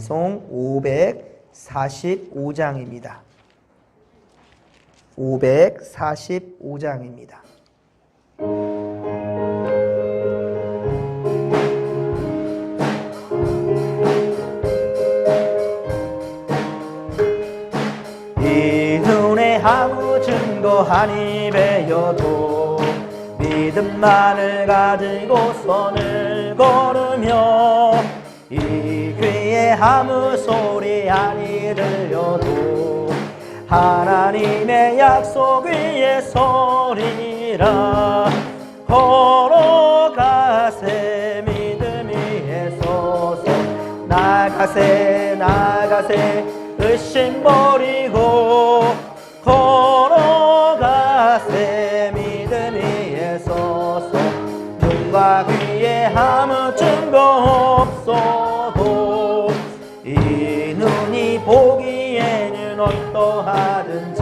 찬송 545장입니다. 545장입니다. 이 눈에 아무 증거 한 입에여도 믿음만을 가지고 손을 걸으며 이 귀에 아무 소리 아니 들려도 하나님의 약속 위에 서리라. 걸어가세 믿음 위에 서서 나가세 나가세 의심 버리고 걸어가세 믿음 위에 서서 눈과 귀에 아무 증거 없어도 이 눈이 보기에는 어떠하든지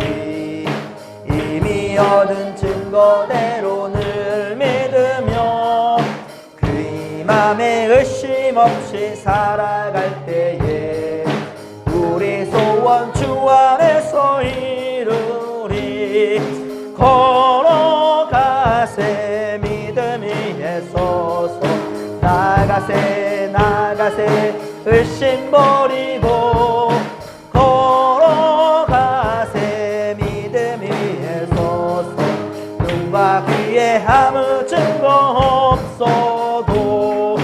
이미 얻은 증거대로 늘 믿으며 그 맘에 의심 없이 살아갈 때에 우리 소원 주 안에서 이루리. 걸어가세 믿음 위에 서서 나가세 나가세 의심 버리고 걸어가세 믿음 위에 서서 눈과 귀에 아무 증거 없어도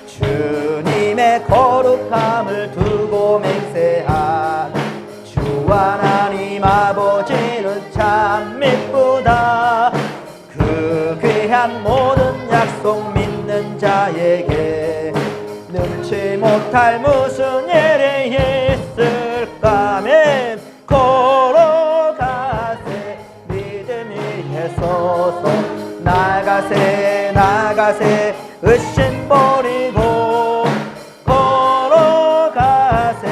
주님의 거룩함을 두고 맹세한 주 하나님 아버지는 참 미쁘다. 그 귀한 모든 약속 믿는 자에게 능치 못할 무슨 일이 있을까. 아멘. 걸어가세 믿음 위에 서서 나가세 나가세 의심 버리고 걸어가세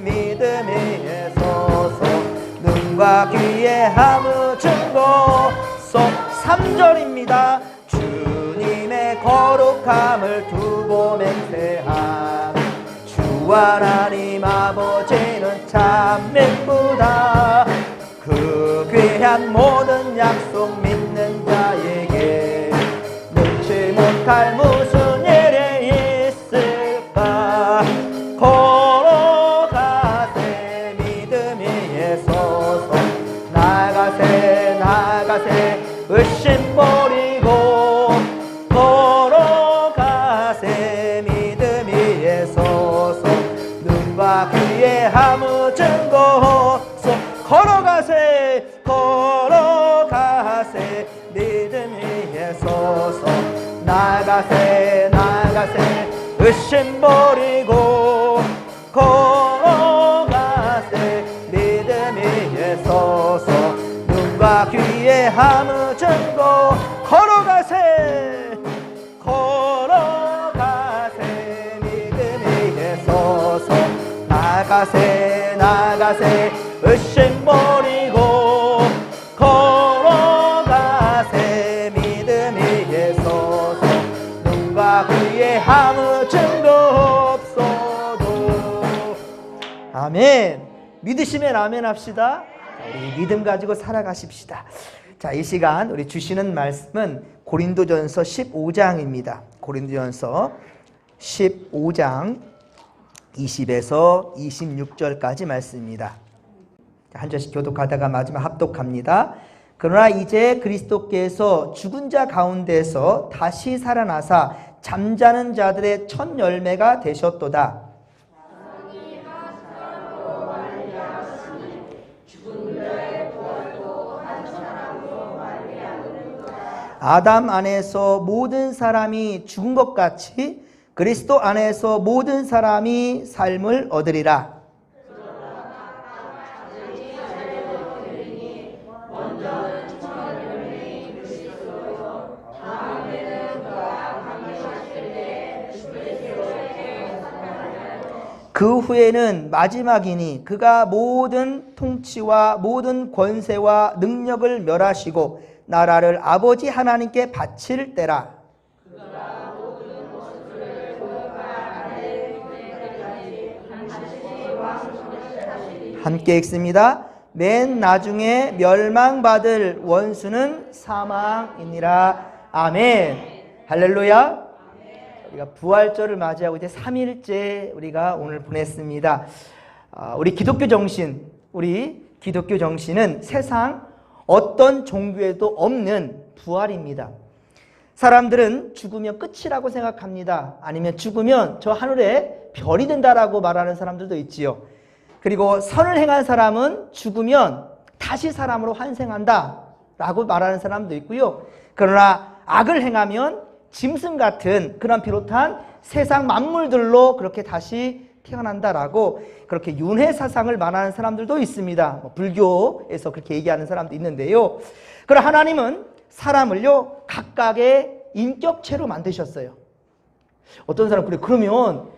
믿음 위에 서서 눈과 귀에 아무 증거 없어. 3절입니다. 주님의 거룩함을 두고 맹세한 주 하나님 아버지는 참 미쁘다. 그 귀한 모든 약속 믿는 자에게 능치 못할 무슨 일이 있을까. 걸어가세 믿음 위에 서서 나가세 나가세 의심 버리고 걸어가세 믿음 위에 서서 눈과 귀에 아무 증거 없어. 걸어가세 걸어가세 믿음 위에 서서 나가세 나가세 의심 버리고 걸어가세 믿음 위에 서서 눈과 귀에 아무 증거. 걸어가세 걸어가세 믿음 위에 서서 나가세 나가세 의심 버리고 걸어가세 믿음 위에 서서 눈과 귀에 아무 증거 없어도. 아멘. 믿으시면 아멘 합시다. 우리 믿음 가지고 살아가십시다. 자, 이 시간 우리 주시는 말씀은 고린도전서 15장입니다. 고린도전서 15장 20에서 26절까지 말씀입니다. 한 절씩 교독하다가 마지막 합독합니다. 그러나 이제 그리스도께서 죽은 자 가운데서 다시 살아나사 잠자는 자들의 첫 열매가 되셨도다. 아담 안에서 모든 사람이 죽은 것 같이 그리스도 안에서 모든 사람이 삶을 얻으리라. 그 후에는 마지막이니 그가 모든 통치와 모든 권세와 능력을 멸하시고 나라를 아버지 하나님께 바칠 때라. 함께 읽습니다. 맨 나중에 멸망받을 원수는 사망이니라. 아멘. 할렐루야. 우리가 부활절을 맞이하고 이제 3일째 우리가 오늘 보냈습니다. 우리 기독교 정신은 세상 어떤 종교에도 없는 부활입니다. 사람들은 죽으면 끝이라고 생각합니다. 아니면 죽으면 저 하늘에 별이 된다라고 말하는 사람들도 있지요. 그리고 선을 행한 사람은 죽으면 다시 사람으로 환생한다 라고 말하는 사람도 있고요. 그러나 악을 행하면 짐승 같은 그런 비롯한 세상 만물들로 그렇게 다시 태어난다라고 그렇게 윤회 사상을 말하는 사람들도 있습니다. 불교에서 그렇게 얘기하는 사람도 있는데요. 그러나 하나님은 사람을요 각각의 인격체로 만드셨어요. 어떤 사람 그래, 그러면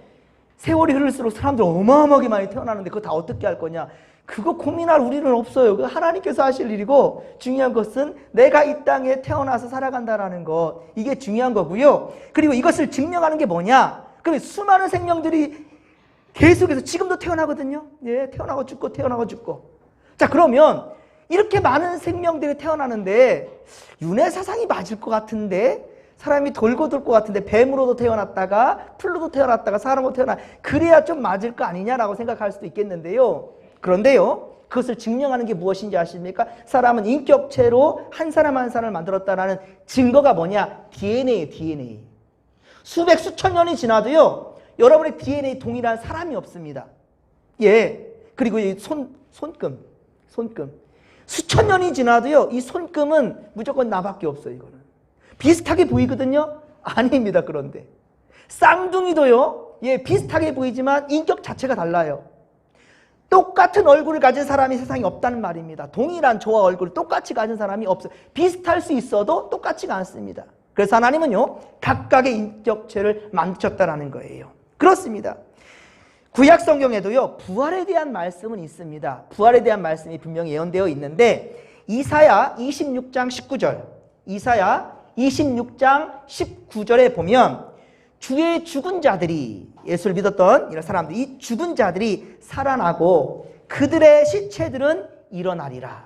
세월이 흐를수록 사람들 어마어마하게 많이 태어나는데 그거 다 어떻게 할 거냐? 그거 고민할 우리는 없어요. 그거 하나님께서 하실 일이고, 중요한 것은 내가 이 땅에 태어나서 살아간다라는 것, 이게 중요한 거고요. 그리고 이것을 증명하는 게 뭐냐? 그럼 수많은 생명들이 계속해서 지금도 태어나거든요. 예, 태어나고 죽고 태어나고 죽고. 자, 그러면 이렇게 많은 생명들이 태어나는데 윤회 사상이 맞을 것 같은데, 사람이 돌고 돌 것 같은데 뱀으로도 태어났다가 풀로도 태어났다가 사람으로 태어나, 그래야 좀 맞을 거 아니냐라고 생각할 수도 있겠는데요. 그런데요, 그것을 증명하는 게 무엇인지 아십니까? 사람은 인격체로 한 사람 한 사람을 만들었다는 증거가 뭐냐? DNA. 수백 수천 년이 지나도요, 여러분의 DNA 동일한 사람이 없습니다. 예. 그리고 이 손금. 수천 년이 지나도요, 이 손금은 무조건 나밖에 없어요, 이거는. 비슷하게 보이거든요? 아닙니다, 그런데. 쌍둥이도요, 예, 비슷하게 보이지만 인격 자체가 달라요. 똑같은 얼굴을 가진 사람이 세상에 없다는 말입니다. 동일한 저와 얼굴을 똑같이 가진 사람이 없어요. 비슷할 수 있어도 똑같지가 않습니다. 그래서 하나님은요, 각각의 인격체를 만드셨다는 거예요. 그렇습니다. 구약 성경에도요, 부활에 대한 말씀은 있습니다. 부활에 대한 말씀이 분명히 예언되어 있는데, 이사야 26장 19절에 보면 주의 죽은 자들이, 예수를 믿었던 이런 사람들, 이 죽은 자들이 살아나고 그들의 시체들은 일어나리라.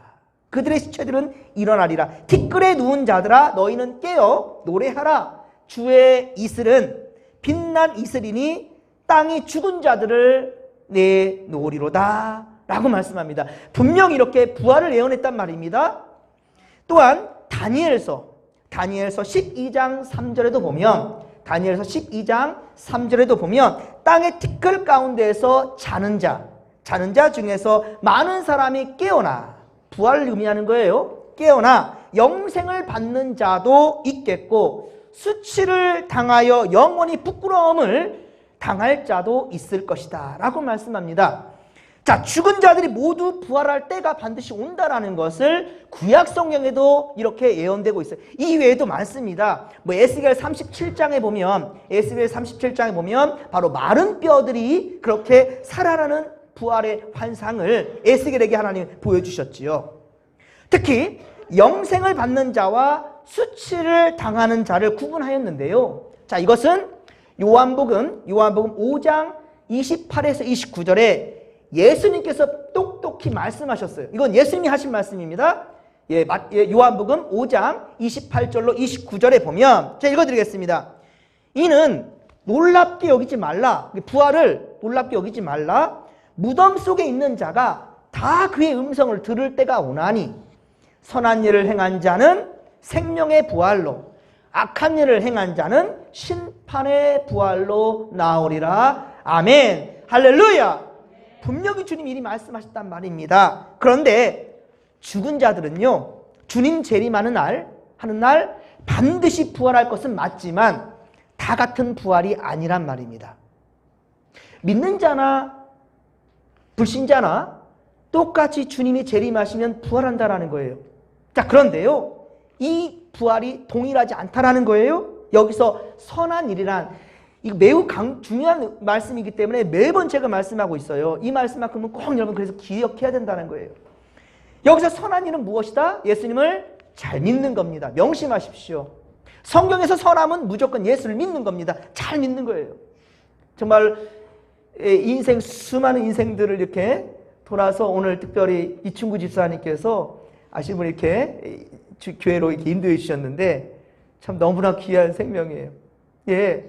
티끌에 누운 자들아, 너희는 깨어 노래하라. 주의 이슬은 빛난 이슬이니 땅이 죽은 자들을 내놓으리로다 라고 말씀합니다. 분명히 이렇게 부활을 예언했단 말입니다. 또한 다니엘서 12장 3절에도 보면 땅의 티끌 가운데에서 자는 자 중에서 많은 사람이 깨어나, 부활을 의미하는 거예요. 깨어나 영생을 받는 자도 있겠고 수치를 당하여 영원히 부끄러움을 당할 자도 있을 것이다 라고 말씀합니다. 자, 죽은 자들이 모두 부활할 때가 반드시 온다라는 것을 구약 성경에도 이렇게 예언되고 있어요. 이 외에도 많습니다. 에스겔 37장에 보면 바로 마른 뼈들이 그렇게 살아나는 부활의 환상을 에스겔에게 하나님 보여주셨지요. 특히 영생을 받는 자와 수치를 당하는 자를 구분하였는데요. 자, 이것은 요한복음 5장 28에서 29절에 예수님께서 똑똑히 말씀하셨어요. 이건 예수님이 하신 말씀입니다. 요한복음 5장 28절로 29절에 보면, 제가 읽어드리겠습니다. 이는 놀랍게 여기지 말라. 부활을 놀랍게 여기지 말라. 무덤 속에 있는 자가 다 그의 음성을 들을 때가 오나니 선한 일을 행한 자는 생명의 부활로, 악한 일을 행한 자는 심판의 부활로 나오리라. 아멘. 할렐루야. 분명히 주님이 이리 말씀하셨단 말입니다. 그런데 죽은 자들은요, 주님 재림하는 날 반드시 부활할 것은 맞지만 다 같은 부활이 아니란 말입니다. 믿는 자나 불신자나 똑같이 주님이 재림하시면 부활한다라는 거예요. 자, 그런데요, 이 부활이 동일하지 않다라는 거예요. 여기서 선한 일이란, 이거 매우 중요한 말씀이기 때문에 매번 제가 말씀하고 있어요. 이 말씀만큼은 꼭 여러분 그래서 기억해야 된다는 거예요. 여기서 선한 일은 무엇이다? 예수님을 잘 믿는 겁니다. 명심하십시오. 성경에서 선함은 무조건 예수를 믿는 겁니다. 잘 믿는 거예요. 정말 인생, 수많은 인생들을 이렇게 돌아서 오늘 특별히 이충구 집사님께서 아시는 분 이렇게 교회로 이렇게 인도해 주셨는데 참 너무나 귀한 생명이에요. 예.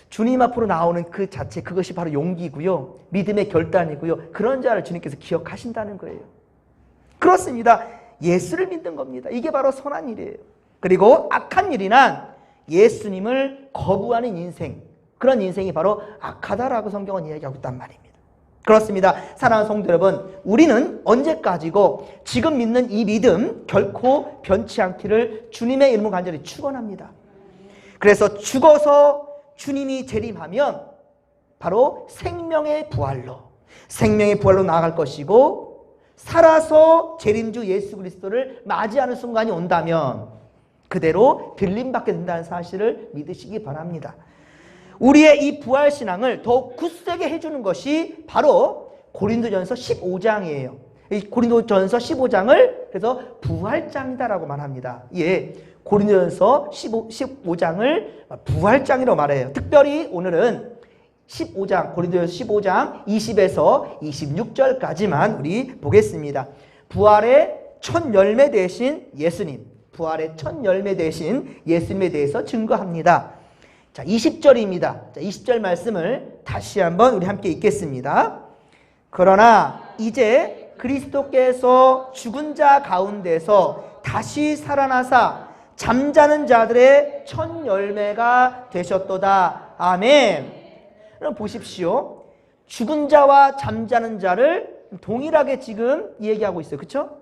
주님 앞으로 나오는 그 자체, 그것이 바로 용기고요. 믿음의 결단이고요. 그런 자를 주님께서 기억하신다는 거예요. 그렇습니다. 예수를 믿는 겁니다. 이게 바로 선한 일이에요. 그리고 악한 일이란 예수님을 거부하는 인생, 그런 인생이 바로 악하다라고 성경은 이야기하고 있단 말입니다. 그렇습니다. 사랑하는 성도 여러분, 우리는 언제까지고 지금 믿는 이 믿음 결코 변치 않기를 주님의 이름으로 간절히 축원합니다. 그래서 죽어서 주님이 재림하면 바로 생명의 부활로 나아갈 것이고, 살아서 재림주 예수 그리스도를 맞이하는 순간이 온다면 그대로 들림받게 된다는 사실을 믿으시기 바랍니다. 우리의 이 부활신앙을 더욱 굳세게 해주는 것이 바로 고린도전서 15장이에요. 이 고린도전서 15장을 그래서 부활장이다라고 말합니다. 예, 고린도전서 15장을 부활장이라고 말해요. 특별히 오늘은 15장, 고린도전서 15장 20에서 26절까지만 우리 보겠습니다. 부활의 첫 열매 되신 예수님, 부활의 첫 열매 되신 예수님에 대해서 증거합니다. 자, 20절입니다. 자, 20절 말씀을 다시 한번 우리 함께 읽겠습니다. 그러나 이제 그리스도께서 죽은 자 가운데서 다시 살아나사 잠자는 자들의 첫 열매가 되셨도다. 아멘. 그럼 보십시오. 죽은 자와 잠자는 자를 동일하게 지금 얘기하고 있어요. 그렇죠?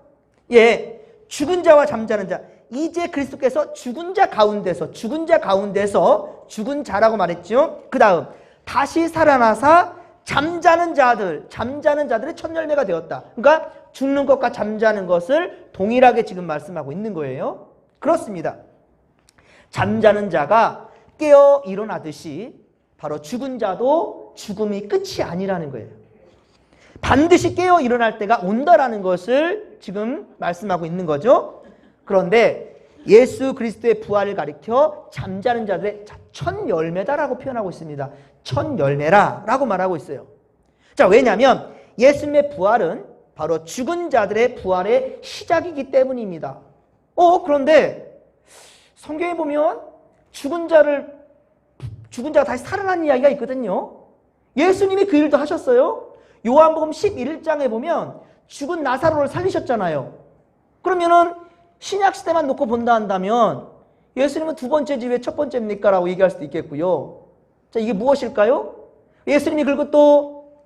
예, 죽은 자와 잠자는 자. 이제 그리스도께서 죽은 자 가운데서 죽은 자라고 말했죠. 그 다음 다시 살아나사 잠자는 자들의 첫 열매가 되었다. 그러니까 죽는 것과 잠자는 것을 동일하게 지금 말씀하고 있는 거예요. 그렇습니다. 잠자는 자가 깨어 일어나듯이 바로 죽은 자도 죽음이 끝이 아니라는 거예요. 반드시 깨어 일어날 때가 온다라는 것을 지금 말씀하고 있는 거죠. 그런데 예수 그리스도의 부활을 가리켜 잠자는 자들의 첫 열매다라고 표현하고 있습니다. 첫 열매라고 말하고 있어요. 자, 왜냐하면 예수님의 부활은 바로 죽은 자들의 부활의 시작이기 때문입니다. 그런데 성경에 보면 죽은 자가 다시 살아난 이야기가 있거든요. 예수님이 그 일도 하셨어요. 요한복음 11장에 보면 죽은 나사로를 살리셨잖아요. 그러면은 신약시대만 놓고 본다 한다면 예수님은 두 번째지 왜 첫 번째입니까? 라고 얘기할 수도 있겠고요. 자, 이게 무엇일까요? 예수님이 그리고 또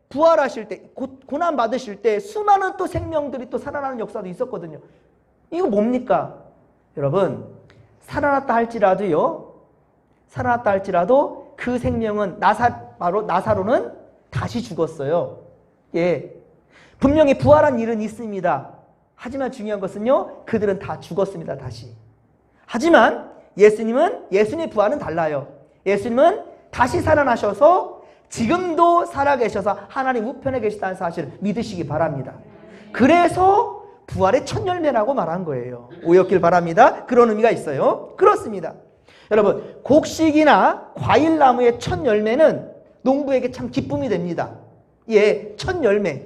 부활하실 때, 고난 받으실 때 수많은 또 생명들이 또 살아나는 역사도 있었거든요. 이거 뭡니까? 여러분, 살아났다 할지라도 그 생명은 바로 나사로는 다시 죽었어요. 예, 분명히 부활한 일은 있습니다. 하지만 중요한 것은요, 그들은 다 죽었습니다. 다시. 하지만 예수님의 부활은 달라요. 예수님은 다시 살아나셔서 지금도 살아계셔서 하나님 우편에 계시다는 사실을 믿으시기 바랍니다. 그래서 부활의 첫 열매라고 말한 거예요. 오였길 바랍니다. 그런 의미가 있어요. 그렇습니다. 여러분, 곡식이나 과일나무의 첫 열매는 농부에게 참 기쁨이 됩니다. 예, 첫 열매.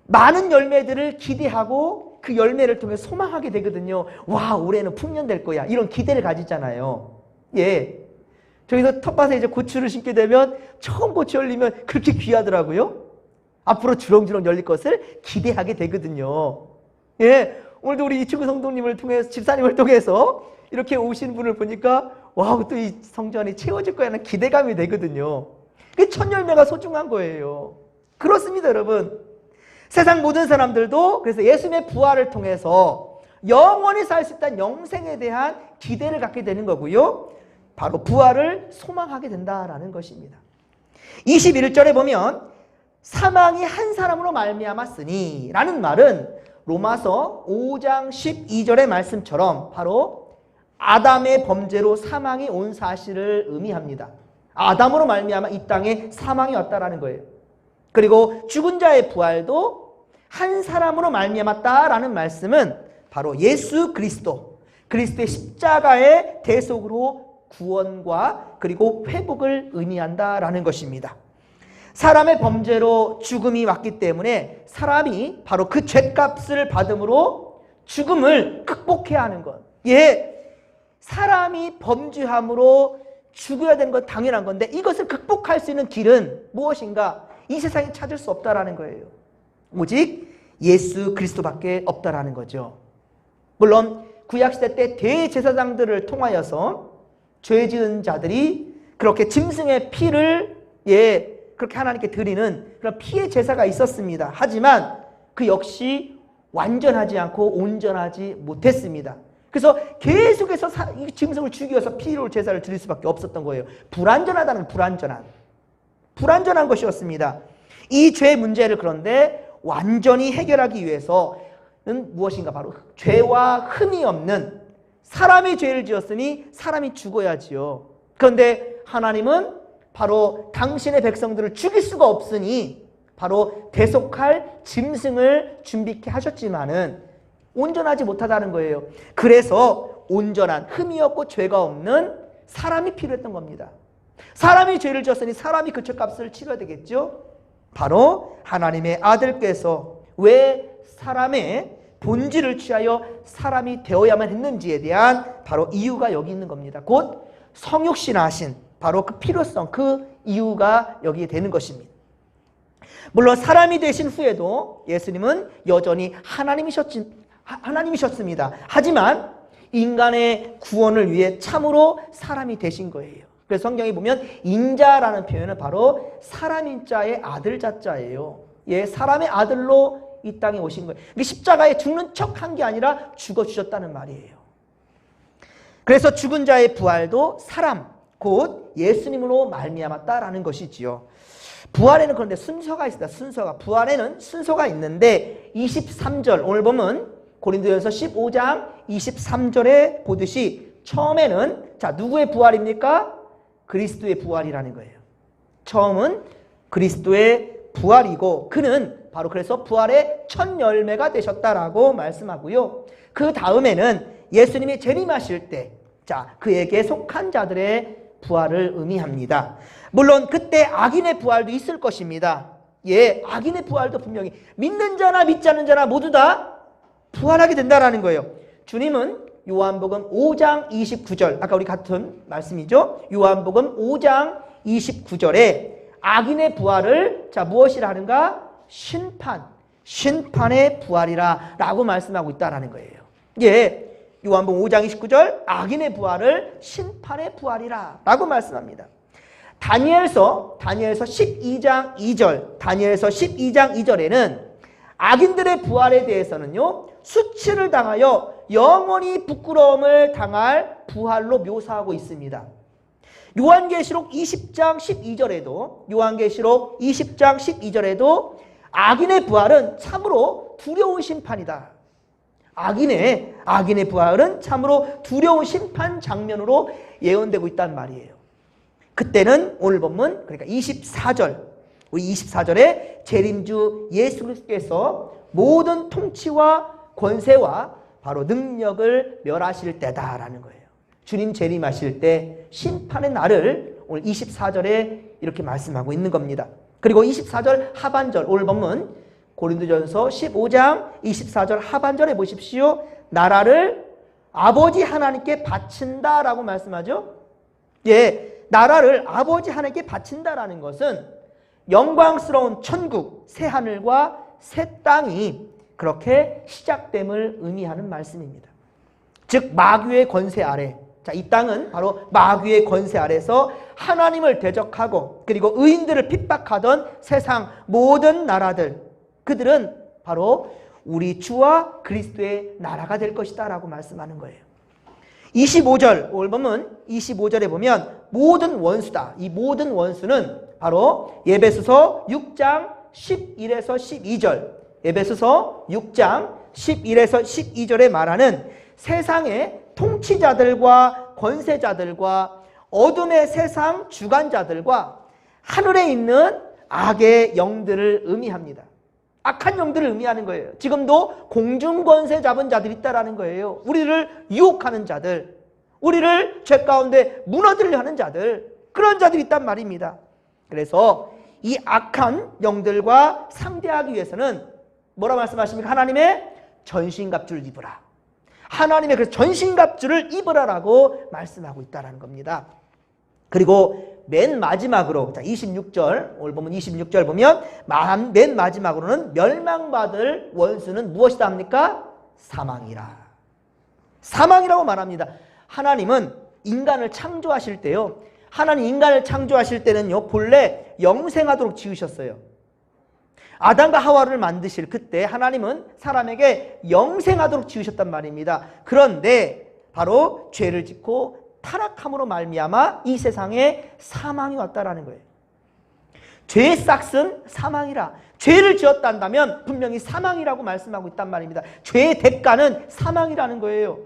많은 열매들을 기대하고 그 열매를 통해 소망하게 되거든요. 와, 올해는 풍년될 거야. 이런 기대를 가지잖아요. 예. 저기서 텃밭에 이제 고추를 심게 되면 처음 고추 열리면 그렇게 귀하더라고요. 앞으로 주렁주렁 열릴 것을 기대하게 되거든요. 예. 오늘도 우리 이충구 성도님을 통해서, 집사님을 통해서 이렇게 오신 분을 보니까 와, 또 이 성전이 채워질 거야 하는 기대감이 되거든요. 그 첫 열매가 소중한 거예요. 그렇습니다, 여러분. 세상 모든 사람들도 그래서 예수님의 부활을 통해서 영원히 살 수 있다는 영생에 대한 기대를 갖게 되는 거고요. 바로 부활을 소망하게 된다라는 것입니다. 21절에 보면 사망이 한 사람으로 말미암았으니 라는 말은 로마서 5장 12절의 말씀처럼 바로 아담의 범죄로 사망이 온 사실을 의미합니다. 아담으로 말미암아 이 땅에 사망이 왔다라는 거예요. 그리고 죽은 자의 부활도 한 사람으로 말미암았다라는 말씀은 바로 예수 그리스도의 십자가의 대속으로 구원과 그리고 회복을 의미한다라는 것입니다. 사람의 범죄로 죽음이 왔기 때문에 사람이 바로 그 죗값을 받음으로 죽음을 극복해야 하는 것. 사람이 범죄함으로 죽어야 되는 건 당연한 건데 이것을 극복할 수 있는 길은 무엇인가? 이 세상에 찾을 수 없다라는 거예요. 오직 예수 그리스도밖에 없다라는 거죠. 물론 구약시대 때 대제사장들을 통하여서 죄 지은 자들이 그렇게 짐승의 피를 그렇게 하나님께 드리는 그런 피의 제사가 있었습니다. 하지만 그 역시 완전하지 않고 온전하지 못했습니다. 그래서 계속해서 이 짐승을 죽여서 피로 제사를 드릴 수밖에 없었던 거예요. 불완전하다는 불완전한 것이었습니다. 이 죄 문제를 그런데 완전히 해결하기 위해서는 무엇인가? 바로 죄와 흠이 없는 사람이 죄를 지었으니 사람이 죽어야지요. 그런데 하나님은 바로 당신의 백성들을 죽일 수가 없으니 바로 대속할 짐승을 준비케 하셨지만은 온전하지 못하다는 거예요. 그래서 온전한 흠이 없고 죄가 없는 사람이 필요했던 겁니다. 사람이 죄를 지었으니 사람이 그 죄값을 치러야 되겠죠. 바로 하나님의 아들께서 왜 사람의 본질을 취하여 사람이 되어야만 했는지에 대한 바로 이유가 여기 있는 겁니다. 곧 성육신하신 바로 그 필요성, 그 이유가 여기에 되는 것입니다. 물론 사람이 되신 후에도 예수님은 여전히 하나님이셨습니다. 하지만 인간의 구원을 위해 참으로 사람이 되신 거예요. 그래서 성경에 보면 인자라는 표현은 바로 사람인 자의 아들 자자예요. 사람의 아들로 이 땅에 오신 거예요. 십자가에 죽는 척 한 게 아니라 죽어주셨다는 말이에요. 그래서 죽은 자의 부활도 사람, 곧 예수님으로 말미암았다라는 것이지요. 부활에는 그런데 순서가 있습니다. 순서가. 부활에는 순서가 있는데 23절 오늘 보면 고린도전서 15장 23절에 보듯이 처음에는 누구의 부활입니까? 그리스도의 부활이라는 거예요. 처음은 그리스도의 부활이고 그는 바로 그래서 부활의 첫 열매가 되셨다라고 말씀하고요. 그 다음에는 예수님이 재림하실 때 그에게 속한 자들의 부활을 의미합니다. 물론 그때 악인의 부활도 있을 것입니다. 악인의 부활도 분명히 믿는 자나 믿지 않는 자나 모두 다 부활하게 된다라는 거예요. 주님은 요한복음 5장 29절 아까 우리 같은 말씀이죠. 요한복음 5장 29절에 악인의 부활을 무엇이라 하는가? 심판의 부활이라 라고 말씀하고 있다라는 거예요. 요한복음 5장 29절 악인의 부활을 심판의 부활이라 라고 말씀합니다. 다니엘서 12장 2절에는 악인들의 부활에 대해서는요 수치를 당하여 영원히 부끄러움을 당할 부활로 묘사하고 있습니다. 요한계시록 20장 12절에도 악인의 부활은 참으로 두려운 심판이다. 악인의 부활은 참으로 두려운 심판 장면으로 예언되고 있단 말이에요. 그때는 오늘 본문 그러니까 24절에 재림주 예수 그리스도께서 모든 통치와 권세와 바로 능력을 멸하실 때다라는 거예요. 주님 재림하실 때 심판의 날을 오늘 24절에 이렇게 말씀하고 있는 겁니다. 그리고 24절 하반절 오늘 본문 고린도전서 15장 24절 하반절에 보십시오. 나라를 아버지 하나님께 바친다라고 말씀하죠. 나라를 아버지 하나님께 바친다라는 것은 영광스러운 천국, 새 하늘과 새 땅이 그렇게 시작됨을 의미하는 말씀입니다. 즉 마귀의 권세 아래, 이 땅은 바로 마귀의 권세 아래서 하나님을 대적하고 그리고 의인들을 핍박하던 세상 모든 나라들, 그들은 바로 우리 주와 그리스도의 나라가 될 것이다 라고 말씀하는 거예요. 25절 오늘 보면 25절에 보면 모든 원수다. 이 모든 원수는 바로 에베소서 6장 11에서 12절 에베소서 6장 11에서 12절에 말하는 세상의 통치자들과 권세자들과 어둠의 세상 주관자들과 하늘에 있는 악의 영들을 의미합니다. 악한 영들을 의미하는 거예요. 지금도 공중권세 잡은 자들이 있다라는 거예요. 우리를 유혹하는 자들, 우리를 죄 가운데 무너뜨리려 하는 자들, 그런 자들이 있단 말입니다. 그래서 이 악한 영들과 상대하기 위해서는 뭐라 말씀하십니까? 하나님의 전신갑주를 입으라. 하나님의 그 전신갑주를 입으라라고 말씀하고 있다는 겁니다. 그리고 맨 마지막으로, 자 26절, 오늘 보면 26절 보면 맨 마지막으로는 멸망받을 원수는 무엇이다 합니까? 사망이라. 사망이라고 말합니다. 하나님은 인간을 창조하실 때요, 하나님 인간을 창조하실 때는요, 본래 영생하도록 지으셨어요. 아담과 하와를 만드실 그때 하나님은 사람에게 영생하도록 지으셨단 말입니다. 그런데 바로 죄를 짓고 타락함으로 말미암아 이 세상에 사망이 왔다라는 거예요. 죄의 싹은 사망이라. 죄를 지었단다면 분명히 사망이라고 말씀하고 있단 말입니다. 죄의 대가는 사망이라는 거예요.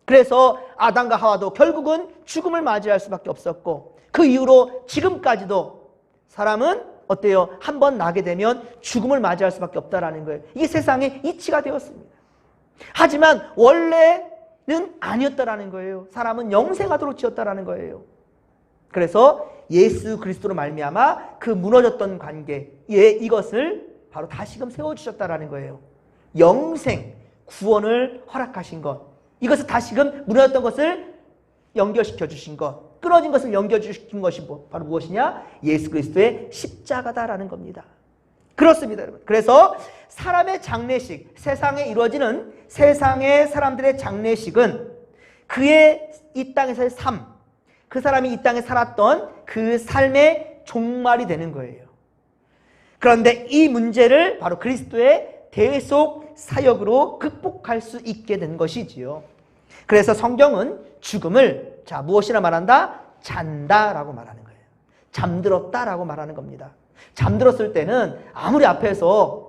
그래서 아담과 하와도 결국은 죽음을 맞이할 수밖에 없었고, 그 이후로 지금까지도 사람은 어때요? 한번 나게 되면 죽음을 맞이할 수밖에 없다라는 거예요. 이게 세상의 이치가 되었습니다. 하지만 원래는 아니었다라는 거예요. 사람은 영생하도록 지었다라는 거예요. 그래서 예수 그리스도로 말미암아 그 무너졌던 관계에 이것을 바로 다시금 세워주셨다라는 거예요. 영생, 구원을 허락하신 것, 이것을 다시금 무너졌던 것을 연결시켜 주신 것, 끊어진 것을 연결시킨 것이 바로 무엇이냐? 예수 그리스도의 십자가다라는 겁니다. 그렇습니다, 여러분. 그래서 사람의 장례식, 세상에 이루어지는 세상의 사람들의 장례식은 그의 이 땅에서의 삶, 그 사람이 이 땅에 살았던 그 삶의 종말이 되는 거예요. 그런데 이 문제를 바로 그리스도의 대속 사역으로 극복할 수 있게 된 것이지요. 그래서 성경은 죽음을 무엇이라 말한다? 잔다라고 말하는 거예요. 잠들었다라고 말하는 겁니다. 잠들었을 때는 아무리 앞에서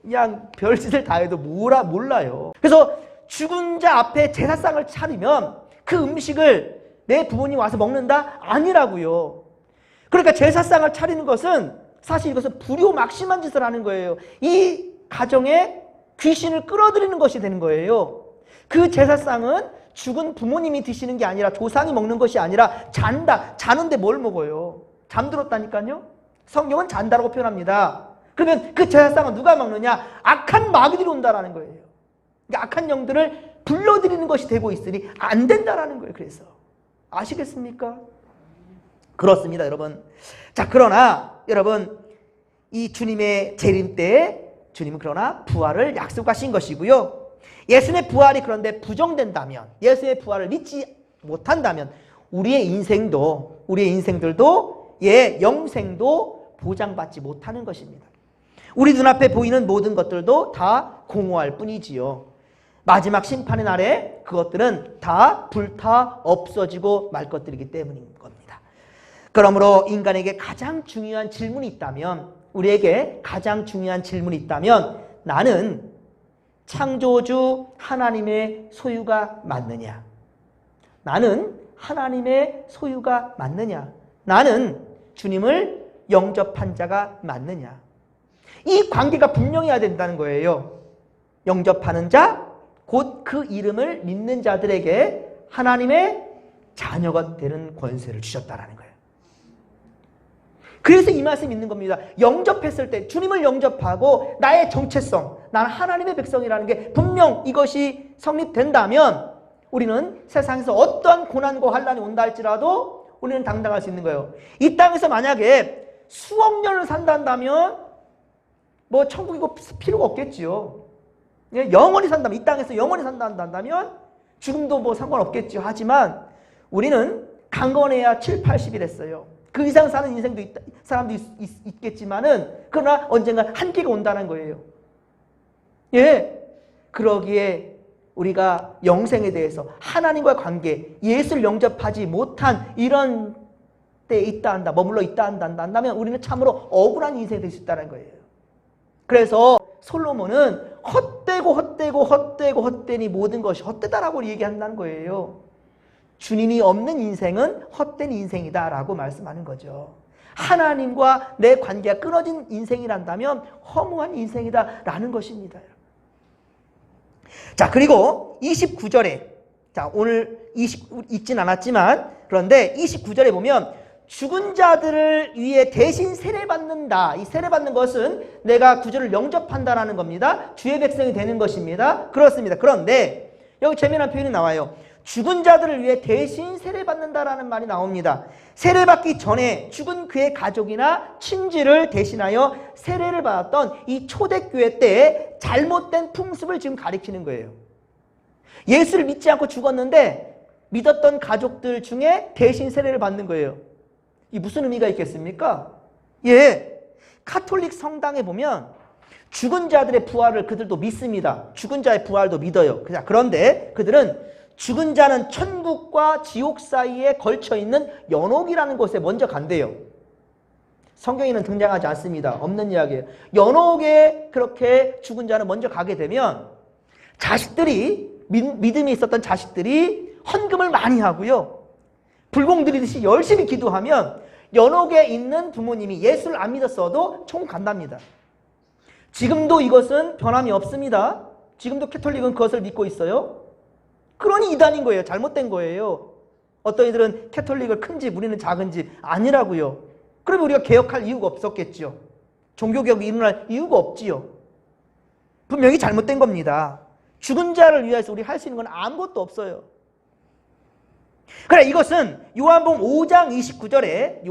그냥 별짓을 다 해도 몰라요. 그래서 죽은 자 앞에 제사상을 차리면 그 음식을 내 부모님 와서 먹는다? 아니라고요. 그러니까 제사상을 차리는 것은 사실 이것은 불효막심한 짓을 하는 거예요. 이 가정에 귀신을 끌어들이는 것이 되는 거예요. 그 제사상은 죽은 부모님이 드시는 게 아니라 조상이 먹는 것이 아니라 잔다. 자는데 뭘 먹어요? 잠들었다니까요. 성경은 잔다라고 표현합니다. 그러면 그 제사상은 누가 먹느냐? 악한 마귀들이 온다라는 거예요. 그러니까 악한 영들을 불러들이는 것이 되고 있으니 안 된다라는 거예요. 그래서 아시겠습니까? 그렇습니다, 여러분. 자, 그러나 여러분, 이 주님의 재림 때에 주님은 그러나 부활을 약속하신 것이고요. 예수님의 부활이 그런데 부정된다면, 예수님의 부활을 믿지 못한다면 우리의 인생들도 영생도 보장받지 못하는 것입니다. 우리 눈앞에 보이는 모든 것들도 다 공허할 뿐이지요. 마지막 심판의 날에 그것들은 다 불타 없어지고 말 것들이기 때문인 겁니다. 그러므로 인간에게 가장 중요한 질문이 있다면, 우리에게 가장 중요한 질문이 있다면, 나는 창조주 하나님의 소유가 맞느냐? 나는 하나님의 소유가 맞느냐? 나는 주님을 영접한 자가 맞느냐? 이 관계가 분명해야 된다는 거예요. 영접하는 자, 곧 그 이름을 믿는 자들에게 하나님의 자녀가 되는 권세를 주셨다는 거예요. 그래서 이 말씀 있는 겁니다. 영접했을 때, 주님을 영접하고 나의 정체성, 나는 하나님의 백성이라는 게 분명 이것이 성립된다면 우리는 세상에서 어떠한 고난과 환난이 온다 할지라도 우리는 당당할 수 있는 거예요. 이 땅에서 만약에 수억 년을 산다면 뭐 천국이고 필요가 없겠지요. 영원히 산다면, 이 땅에서 영원히 산다면 죽음도 뭐 상관없겠지요. 하지만 우리는 강건해야 7, 80이 됐어요. 그 이상 사는 인생도 사람도 있겠지만은, 그러나 언젠가 한계가 온다는 거예요. 그러기에 우리가 영생에 대해서 하나님과의 관계, 예수를 영접하지 못한 이런 때에 있다 한다, 머물러 있다 한다면 우리는 참으로 억울한 인생이 될 수 있다는 거예요. 그래서 솔로몬은 헛되니 모든 것이 헛되다라고 얘기한다는 거예요. 주님이 없는 인생은 헛된 인생이다라고 말씀하는 거죠. 하나님과 내 관계가 끊어진 인생이란다면 허무한 인생이다라는 것입니다. 자, 그리고 29절에, 자, 오늘 읽진 않았지만, 그런데 29절에 보면 죽은 자들을 위해 대신 세례받는다. 이 세례받는 것은 내가 구주를 영접한다라는 겁니다. 주의 백성이 되는 것입니다. 그렇습니다. 그런데 여기 재미난 표현이 나와요. 죽은 자들을 위해 대신 세례받는다라는 말이 나옵니다. 세례받기 전에 죽은 그의 가족이나 친지를 대신하여 세례를 받았던 이 초대교회 때의 잘못된 풍습을 지금 가리키는 거예요. 예수를 믿지 않고 죽었는데 믿었던 가족들 중에 대신 세례를 받는 거예요. 이 무슨 의미가 있겠습니까? 예, 카톨릭 성당에 보면 죽은 자들의 부활을 그들도 믿습니다. 죽은 자의 부활도 믿어요. 그런데 그들은 죽은 자는 천국과 지옥 사이에 걸쳐 있는 연옥이라는 곳에 먼저 간대요. 성경에는 등장하지 않습니다. 없는 이야기예요. 연옥에 그렇게 죽은 자는 먼저 가게 되면 자식들이, 믿음이 있었던 자식들이 헌금을 많이 하고요, 불공 들이듯이 열심히 기도하면 연옥에 있는 부모님이 예수를 안 믿었어도 천국 간답니다. 지금도 이것은 변함이 없습니다. 지금도 캐톨릭은 그것을 믿고 있어요. 그러니 이단인 거예요. 잘못된 거예요. 어떤 이들은 캐톨릭을 큰지 우리는 작은지 아니라고요. 그러면 우리가 개혁할 이유가 없었겠죠. 종교개혁이 일어날 이유가 없지요. 분명히 잘못된 겁니다. 죽은 자를 위해서 우리 할 수 있는 건 아무것도 없어요. 그래, 이것은 요한복음 5장 29절에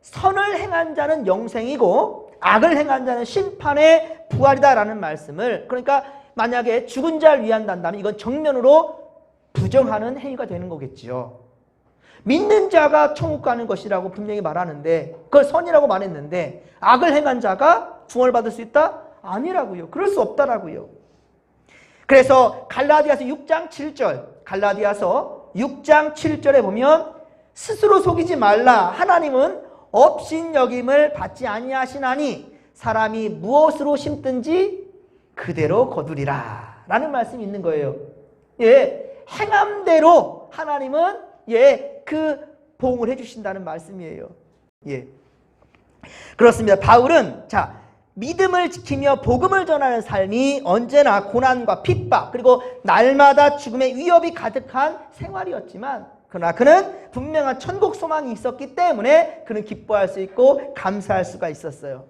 선을 행한 자는 영생이고 악을 행한 자는 심판의 부활이다라는 말씀을, 그러니까 만약에 죽은 자를 위한다면 이건 정면으로 부정하는 행위가 되는 거겠죠. 믿는 자가 천국 가는 것이라고 분명히 말하는데, 그걸 선이라고 말했는데 악을 행한 자가 구원을 받을 수 있다? 아니라고요. 그럴 수 없다라고요. 그래서 갈라디아서 6장 7절에 보면 스스로 속이지 말라. 하나님은 업신여김을 받지 아니하시나니 사람이 무엇으로 심든지 그대로 거두리라 라는 말씀이 있는 거예요. 예, 행함대로 하나님은 그 보응을 해주신다는 말씀이에요. 예, 그렇습니다. 바울은 믿음을 지키며 복음을 전하는 삶이 언제나 고난과 핍박 그리고 날마다 죽음의 위협이 가득한 생활이었지만, 그러나 그는 분명한 천국 소망이 있었기 때문에 그는 기뻐할 수 있고 감사할 수가 있었어요.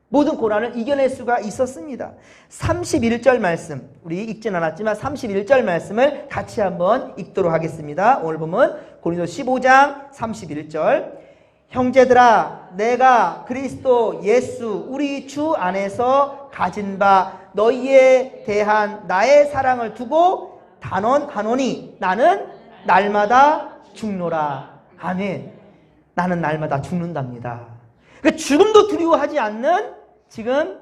모든 고난을 이겨낼 수가 있었습니다. 31절 말씀, 우리 읽진 않았지만 31절 말씀을 같이 한번 읽도록 하겠습니다. 오늘 보면 고린도서 15장 31절, 형제들아, 내가 그리스도 예수 우리 주 안에서 가진 바 너희에 대한 나의 사랑을 두고 단언하노니 나는 날마다 죽노라. 아멘. 나는 날마다 죽는답니다. 그 죽음도 두려워하지 않는 지금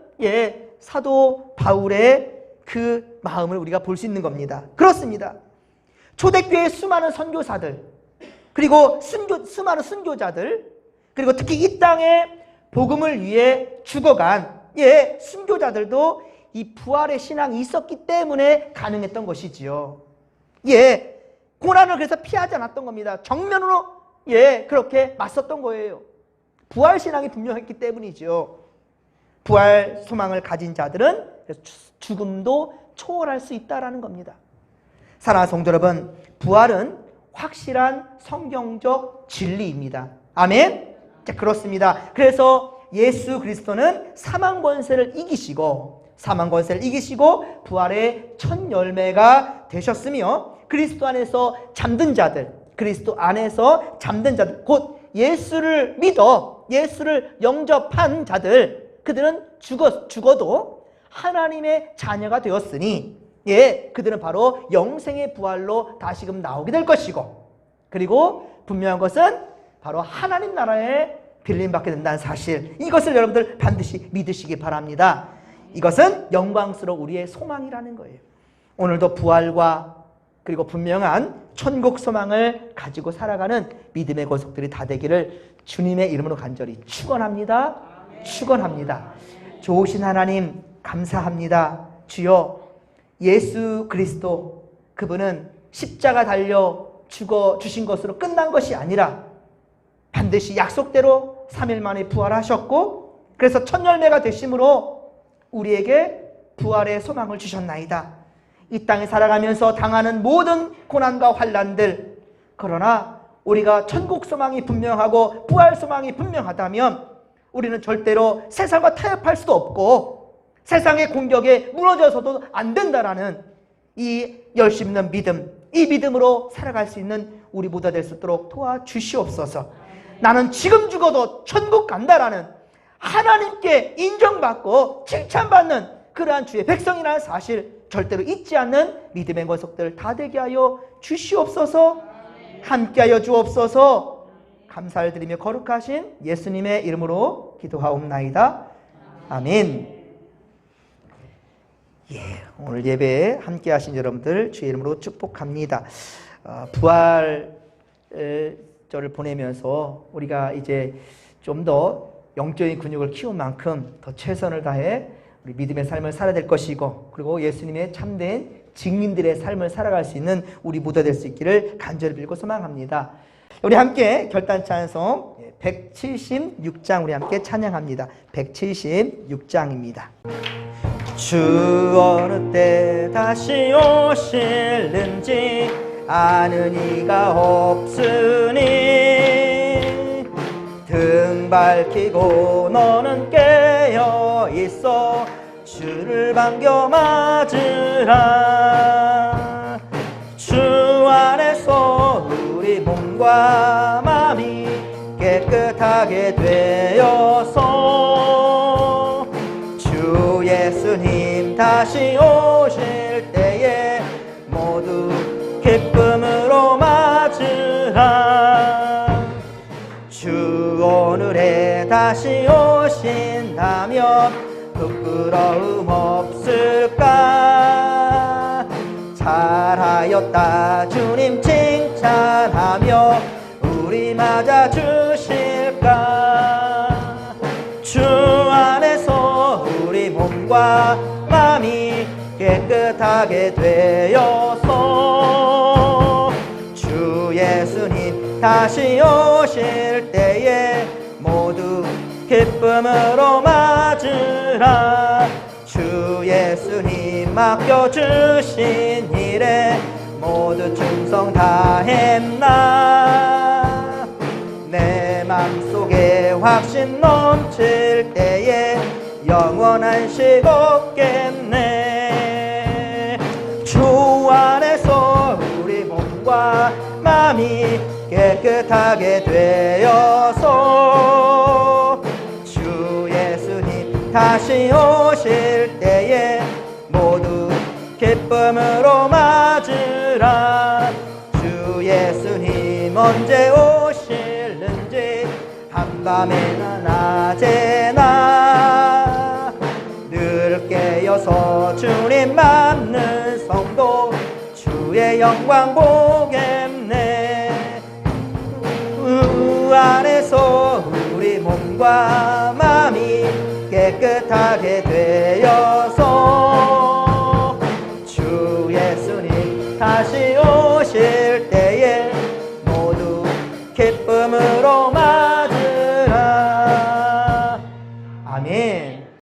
사도 바울의 그 마음을 우리가 볼 수 있는 겁니다. 그렇습니다. 초대교회의 수많은 선교사들, 그리고 수많은 순교자들, 그리고 특히 이 땅에 복음을 위해 죽어간 순교자들도 이 부활의 신앙이 있었기 때문에 가능했던 것이지요. 고난을 그래서 피하지 않았던 겁니다. 정면으로 그렇게 맞섰던 거예요. 부활 신앙이 분명했기 때문이죠. 부활 소망을 가진 자들은 죽음도 초월할 수 있다는 겁니다. 사랑하는 성도 여러분, 부활은 확실한 성경적 진리입니다. 아멘. 그렇습니다. 그래서 예수 그리스도는 사망 권세를 이기시고 부활의 첫 열매가 되셨으며, 그리스도 안에서 잠든 자들, 곧 예수를 믿어 예수를 영접한 자들, 그들은 죽어도 하나님의 자녀가 되었으니 그들은 바로 영생의 부활로 다시금 나오게 될 것이고, 그리고 분명한 것은 바로 하나님 나라에 빌림받게 된다는 사실, 이것을 여러분들 반드시 믿으시기 바랍니다. 이것은 영광스러운 우리의 소망이라는 거예요. 오늘도 부활과 그리고 분명한 천국 소망을 가지고 살아가는 믿음의 권속들이 다 되기를 주님의 이름으로 간절히 축원합니다. 축원합니다. 좋으신 하나님 감사합니다. 주여, 예수 그리스도 그분은 십자가 달려 죽어 주신 것으로 끝난 것이 아니라 반드시 약속대로 3일 만에 부활하셨고, 그래서 첫 열매가 되심으로 우리에게 부활의 소망을 주셨나이다. 이 땅에 살아가면서 당하는 모든 고난과 환난들, 그러나 우리가 천국 소망이 분명하고 부활 소망이 분명하다면 우리는 절대로 세상과 타협할 수도 없고 세상의 공격에 무너져서도 안 된다라는 이 열심 있는 믿음, 이 믿음으로 살아갈 수 있는 우리 모두가 될 수 있도록 도와주시옵소서. 나는 지금 죽어도 천국 간다라는 하나님께 인정받고 칭찬받는 그러한 주의 백성이라는 사실 절대로 잊지 않는 믿음의 권속들 다 되게 하여 주시옵소서. 함께하여 주옵소서. 감사를 드리며 거룩하신 예수님의 이름으로 기도하옵나이다. 아멘. 오늘 예배에 함께하신 여러분들 주의 이름으로 축복합니다. 부활절을 보내면서 우리가 이제 좀 더 영적인 근육을 키운 만큼 더 최선을 다해 우리 믿음의 삶을 살아야 될 것이고, 그리고 예수님의 참된 증인들의 삶을 살아갈 수 있는 우리 모두가 될 수 있기를 간절히 빌고 소망합니다. 우리 함께 결단 찬송 176장 우리 함께 찬양합니다. 176장입니다. 주 어느 때 다시 오실는지 아는 이가 없으니 등 밝히고 너는 깨어 있어 주를 반겨 맞으라. 주 안에서 우리 몸과 마음이 깨끗하게 되어서 주 예수님 다시 오실 때에 모두 기쁨으로 맞으라. 주 오늘에 다시 오신다면 부끄러움 없을까. 잘하였다 주님 칭찬하며 우리 맞아 주실까. 주 안에서 우리 몸과 마음이 깨끗하게 되어서 주 예수님 다시 오실 때에 모두 기쁨으로 맞으라. 주 예수님 맡겨주신 일에 모두 충성 다했나. 내 맘속에 확신 넘칠 때에 영원한 식 없겠네. 주 안에서 우리 몸과 마음이 깨끗하게 되어서 주 예수님 다시 오실 때에 모두 기쁨으로 맞으라. 주 예수님 언제 오실는지 한밤에나 낮에나 늘 깨어서 주님 맞는 성도 주의 영광 보겠네. 주 안에서 우리 몸과 마음이 깨끗하게 되어서